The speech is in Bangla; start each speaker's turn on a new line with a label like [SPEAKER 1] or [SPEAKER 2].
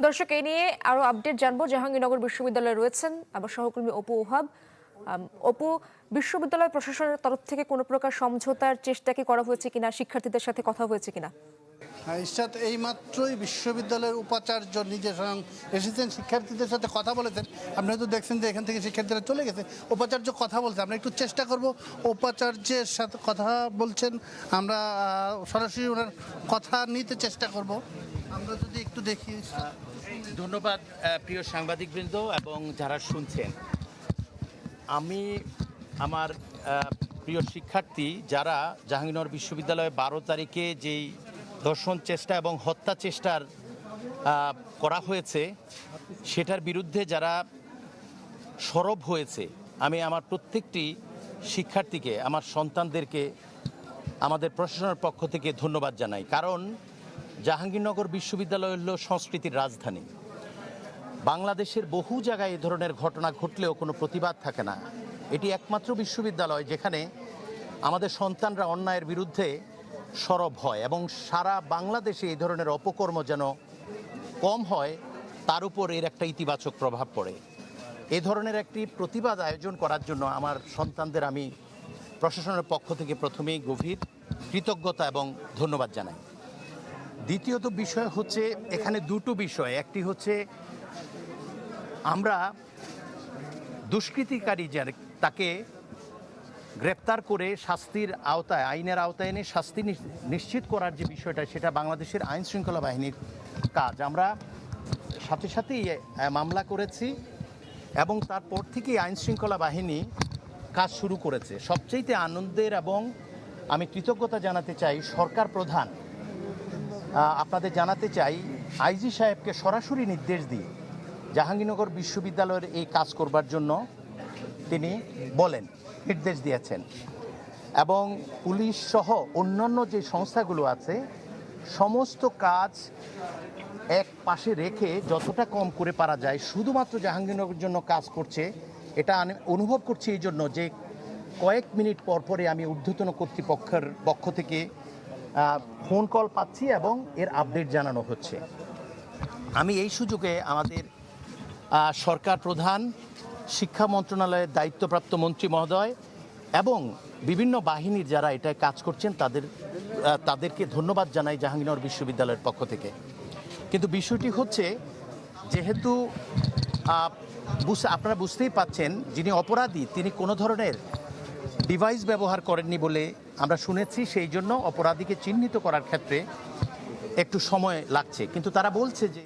[SPEAKER 1] দর্শক, এই নিয়ে আরো আপডেট জানবো। জাহাঙ্গীরনগর বিশ্ববিদ্যালয়ে রয়েছেন আমার সহকর্মী অপু ওহাব। অপু, বিশ্ববিদ্যালয় প্রশাসনের তরফ থেকে কোনো প্রকার সমঝোতার চেষ্টা কি করা হয়েছে কিনা, শিক্ষার্থীদের সাথে কথা হয়েছে কিনা?
[SPEAKER 2] ইরশাদ, এইমাত্রই বিশ্ববিদ্যালয়ের উপাচার্য নিজে স্বয়ং এসেছেন, শিক্ষার্থীদের সাথে কথা বলেছেন। আপনি হয়তো দেখছেন যে এখান থেকে শিক্ষার্থীরা চলে গেছে, উপাচার্য কথা বলছে। আমরা একটু চেষ্টা করব উপাচার্যের সাথে কথা বলছেন, আমরা সরাসরি ওনার কথা নিতে চেষ্টা করব। আমরা যদি একটু দেখি।
[SPEAKER 3] ধন্যবাদ প্রিয় সাংবাদিকবৃন্দ এবং যারা শুনছেন। আমি আমার প্রিয় শিক্ষার্থী যারা জাহাঙ্গীরনগর বিশ্ববিদ্যালয়ে 12 তারিখে যেই ধর্ষণ চেষ্টা এবং হত্যা চেষ্টার করা হয়েছে সেটার বিরুদ্ধে যারা সরব হয়েছে, আমি আমার প্রত্যেকটি শিক্ষার্থীকে, আমার সন্তানদেরকে আমাদের প্রশাসনের পক্ষ থেকে ধন্যবাদ জানাই। কারণ জাহাঙ্গীরনগর বিশ্ববিদ্যালয় হল সংস্কৃতির রাজধানী। বাংলাদেশের বহু জায়গায় এ ধরনের ঘটনা ঘটলেও কোনো প্রতিবাদ থাকে না। এটি একমাত্র বিশ্ববিদ্যালয় যেখানে আমাদের সন্তানরা অন্যায়ের বিরুদ্ধে সরব হয় এবং সারা বাংলাদেশে এই ধরনের অপকর্ম যেন কম হয়, তার উপর এর একটা ইতিবাচক প্রভাব পড়ে। এ ধরনের একটি প্রতিবাদ আয়োজন করার জন্য আমার সন্তানদের আমি প্রশাসনের পক্ষ থেকে প্রথমেই গভীর কৃতজ্ঞতা এবং ধন্যবাদ জানাই। দ্বিতীয়ত বিষয় হচ্ছে, এখানে দুটো বিষয়। একটি হচ্ছে আমরা দুষ্কৃতিকারী যারা তাকে গ্রেপ্তার করে শাস্তির আওতায়, আইনের আওতায় এনে শাস্তি নিশ্চিত করার যে বিষয়টা, সেটা বাংলাদেশের আইন শৃঙ্খলা বাহিনীর কাজ। আমরা সাথে সাথেই মামলা করেছি এবং তারপর থেকেই আইন শৃঙ্খলা বাহিনী কাজ শুরু করেছে। সবচেয়ে আনন্দের এবং আমি কৃতজ্ঞতা জানাতে চাই সরকার প্রধান, আপনাদের জানাতে চাই আইজি সাহেবকে সরাসরি নির্দেশ দিয়ে জাহাঙ্গীরনগর বিশ্ববিদ্যালয়ের এই কাজ করবার জন্য তিনি নির্দেশ দিয়েছেন এবং পুলিশ সহ অন্যান্য যে সংস্থাগুলো আছে সমস্ত কাজ এক পাশে রেখে যতটা কম করে পারা যায় শুধুমাত্র জাহাঙ্গীরনগরের জন্য কাজ করছে। এটা আমি অনুভব করছি এই জন্য যে কয়েক মিনিট পর পরে আমি ঊর্ধ্বতন কর্তৃপক্ষের পক্ষ থেকে ফোন কল পাচ্ছি এবং এর আপডেট জানানো হচ্ছে। আমি এই সুযোগে আমাদের সরকার প্রধান, শিক্ষা মন্ত্রণালয়ের দায়িত্বপ্রাপ্ত মন্ত্রী মহোদয় এবং বিভিন্ন বাহিনীর যারা এটা কাজ করছেন তাদেরকে ধন্যবাদ জানাই জাহাঙ্গীরনগর বিশ্ববিদ্যালয়ের পক্ষ থেকে। কিন্তু বিষয়টি হচ্ছে, যেহেতু আপনারা বুঝতেই পাচ্ছেন যিনি অপরাধী তিনি কোনো ধরনের ডিভাইস ব্যবহার করেননি বলে আমরা শুনেছি, সেই জন্য অপরাধীকে চিহ্নিত করার ক্ষেত্রে একটু সময় লাগছে। কিন্তু তারা বলছে যে